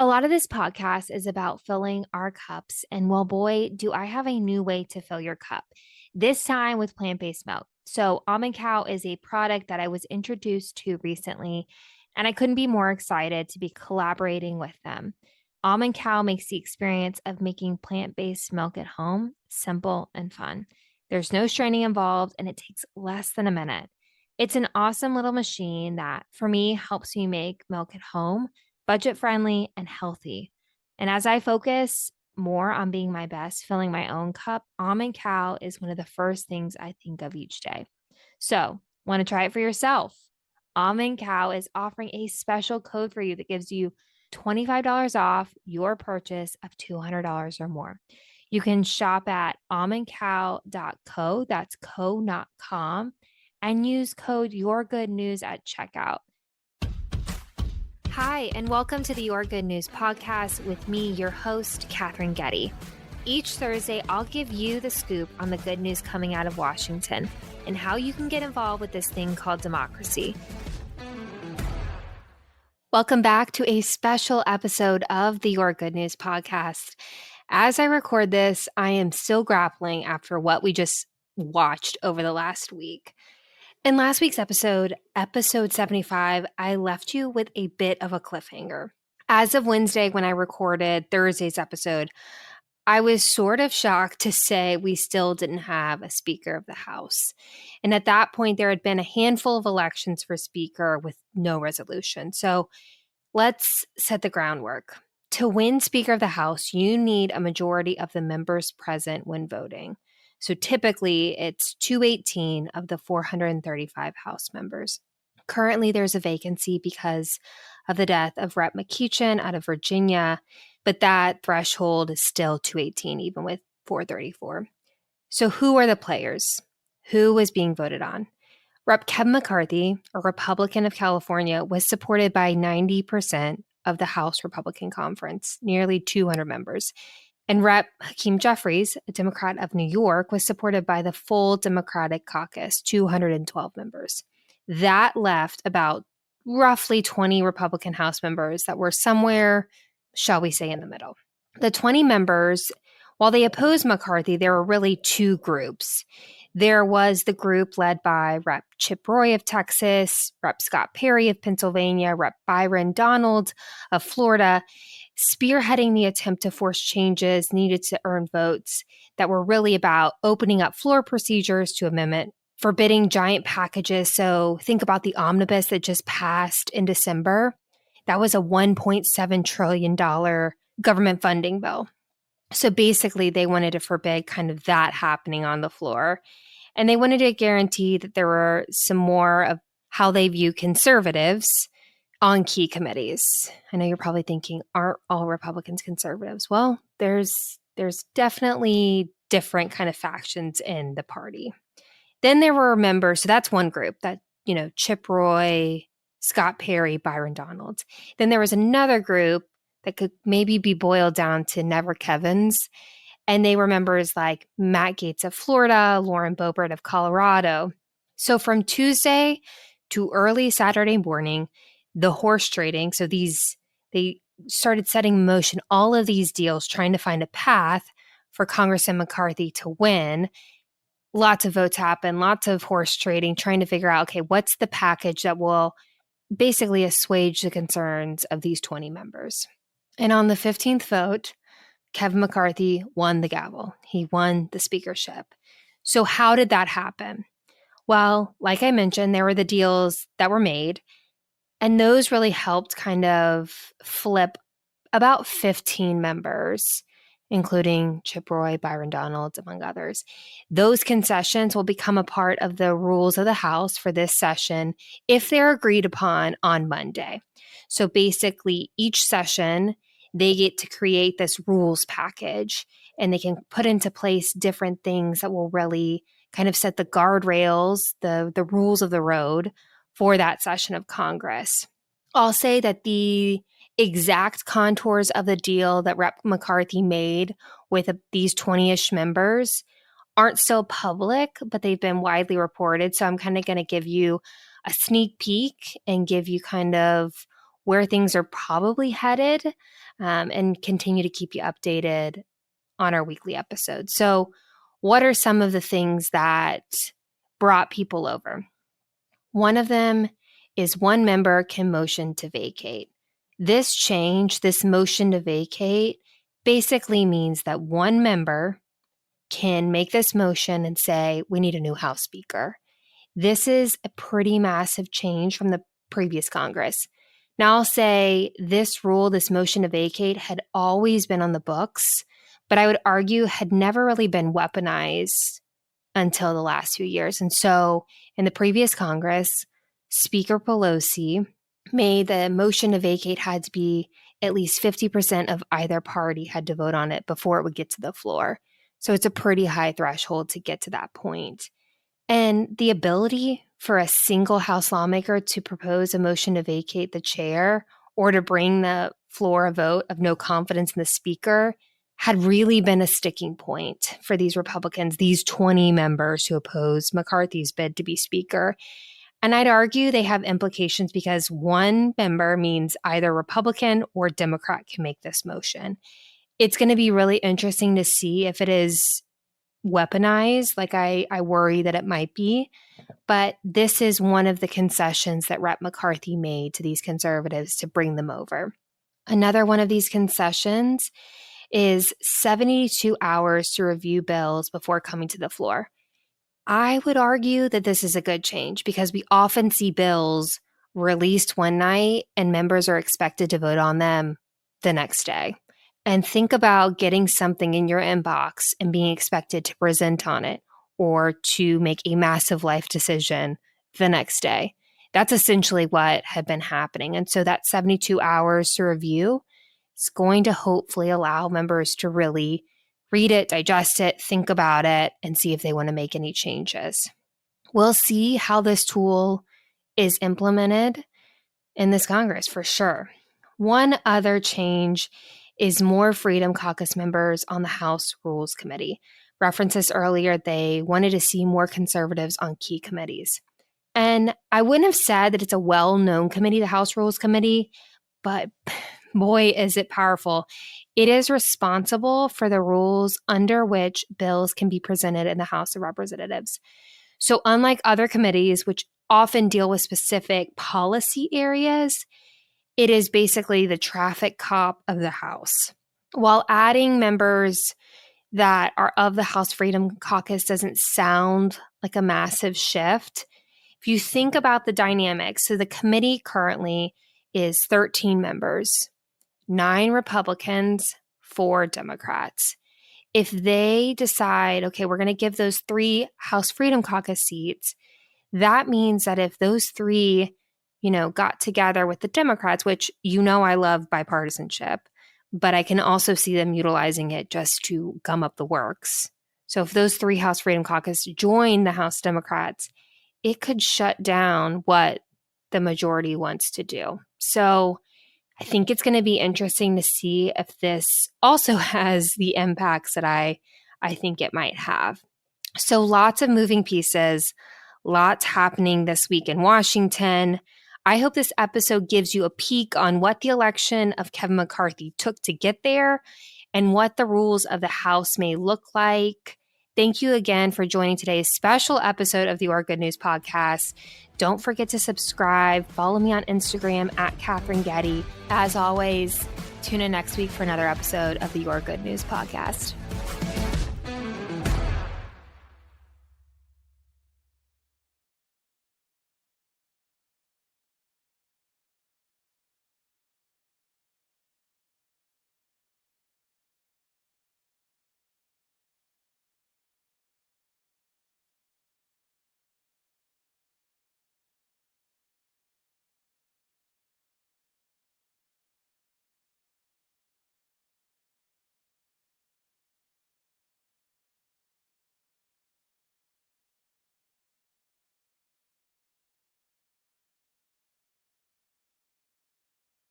A lot of this podcast is about filling our cups. And well, boy, do I have a new way to fill your cup, this time with plant based milk. So, Almond Cow is a product that I was introduced to recently, and I couldn't be more excited to be collaborating with them. Almond Cow makes the experience of making plant based milk at home simple and fun. There's no straining involved, and it takes less than a minute. It's an awesome little machine that, for me, helps me make milk at home budget friendly, and healthy. And as I focus more on being my best, filling my own cup, Almond Cow is one of the first things I think of each day. So, want to try it for yourself? Almond Cow is offering a special code for you that gives you $25 off your purchase of $200 or more. You can shop at almondcow.co, that's co, not com, and use code YourGoodNews at checkout. Hi, and welcome to the Your Good News podcast with me, your host, Katherine Getty. Each Thursday, I'll give you the scoop on the good news coming out of Washington and how you can get involved with this thing called democracy. Welcome back to a special episode of the Your Good News podcast. As I record this, I am still grappling after what we just watched over the last week. In last week's episode 75, I left you with a bit of a cliffhanger. As of Wednesday, when I recorded Thursday's episode, I was sort of shocked to say we still didn't have a Speaker of the House. And at that point, there had been a handful of elections for Speaker with no resolution. So let's set the groundwork. To win Speaker of the House, you need a majority of the members present when voting. So typically, it's 218 of the 435 House members. Currently, there's a vacancy because of the death of Rep. McEachin out of Virginia, but that threshold is still 218, even with 434. So who are the players? Who was being voted on? Rep. Kevin McCarthy, a Republican of California, was supported by 90% of the House Republican Conference, nearly 200 members. And Rep. Hakeem Jeffries, a Democrat of New York, was supported by the full Democratic caucus, 212 members. That left about roughly 20 Republican House members that were somewhere, shall we say, in the middle. The 20 members, while they opposed McCarthy, there were really two groups. There was the group led by Rep. Chip Roy of Texas, Rep. Scott Perry of Pennsylvania, Rep. Byron Donald of Florida, spearheading the attempt to force changes needed to earn votes that were really about opening up floor procedures to amendment, forbidding giant packages. So think about the omnibus that just passed in December. That was a $1.7 trillion government funding bill. So basically, they wanted to forbid kind of that happening on the floor. And they wanted to guarantee that there were some more of how they view conservatives on key committees. I know you're probably thinking, aren't all Republicans conservatives? Well, there's definitely different kind of factions in the party. Then there were members, so that's one group that, Chip Roy, Scott Perry, Byron Donald. Then there was another group that could maybe be boiled down to Never Kevins. And they were members like Matt Gaetz of Florida, Lauren Boebert of Colorado. So from Tuesday to early Saturday morning, the horse trading, so they started setting in motion all of these deals, trying to find a path for Congressman McCarthy to win. Lots of votes happened, lots of horse trading, trying to figure out, okay, what's the package that will basically assuage the concerns of these 20 members. And on the 15th vote, Kevin McCarthy won the gavel. He won the speakership. So how did that happen? Well, like I mentioned, there were the deals that were made, and those really helped kind of flip about 15 members, including Chip Roy, Byron Donalds, among others. Those concessions will become a part of the rules of the House for this session if they're agreed upon on Monday. So basically, each session, they get to create this rules package, and they can put into place different things that will really kind of set the guardrails, the rules of the road for that session of Congress. I'll say that the exact contours of the deal that Rep. McCarthy made with these 20-ish members aren't still public, but they've been widely reported. So I'm kind of going to give you a sneak peek and give you kind of where things are probably headed, and continue to keep you updated on our weekly episodes. So, what are some of the things that brought people over? One of them is one member can motion to vacate. This change, this motion to vacate, basically means that one member can make this motion and say, we need a new House Speaker. This is a pretty massive change from the previous Congress. Now, I'll say this rule, this motion to vacate, had always been on the books, but I would argue had never really been weaponized until the last few years. And so in the previous Congress, Speaker Pelosi made the motion to vacate had to be at least 50% of either party had to vote on it before it would get to the floor. So it's a pretty high threshold to get to that point. And the ability for a single House lawmaker to propose a motion to vacate the chair or to bring the floor a vote of no confidence in the speaker had really been a sticking point for these Republicans, these 20 members who opposed McCarthy's bid to be speaker. And I'd argue they have implications because one member means either Republican or Democrat can make this motion. It's going to be really interesting to see if it is weaponized, like I worry that it might be. But this is one of the concessions that Rep. McCarthy made to these conservatives to bring them over. Another one of these concessions is 72 hours to review bills before coming to the floor. I would argue that this is a good change because we often see bills released one night and members are expected to vote on them the next day. And think about getting something in your inbox and being expected to present on it or to make a massive life decision the next day. That's essentially what had been happening. And so that 72 hours to review is going to hopefully allow members to really read it, digest it, think about it, and see if they want to make any changes. We'll see how this tool is implemented in this Congress for sure. One other change is more Freedom Caucus members on the House Rules Committee. References earlier, they wanted to see more conservatives on key committees. And I wouldn't have said that it's a well-known committee, the House Rules Committee, but boy, is it powerful. It is responsible for the rules under which bills can be presented in the House of Representatives. So unlike other committees, which often deal with specific policy areas, it is basically the traffic cop of the House. While adding members that are of the House Freedom Caucus doesn't sound like a massive shift, if you think about the dynamics, so the committee currently is 13 members, 9 Republicans, 4 Democrats. If they decide, okay, we're going to give those 3 House Freedom Caucus seats, that means that if those 3 got together with the Democrats, which I love bipartisanship, but I can also see them utilizing it just to gum up the works. So if those 3 House Freedom Caucus join the House Democrats, it could shut down what the majority wants to do. So I think it's going to be interesting to see if this also has the impacts that I think it might have. So lots of moving pieces, lots happening this week in Washington. I hope this episode gives you a peek on what the election of Kevin McCarthy took to get there and what the rules of the House may look like. Thank you again for joining today's special episode of the Your Good News podcast. Don't forget to subscribe. Follow me on Instagram at Katherine Getty. As always, tune in next week for another episode of the Your Good News podcast.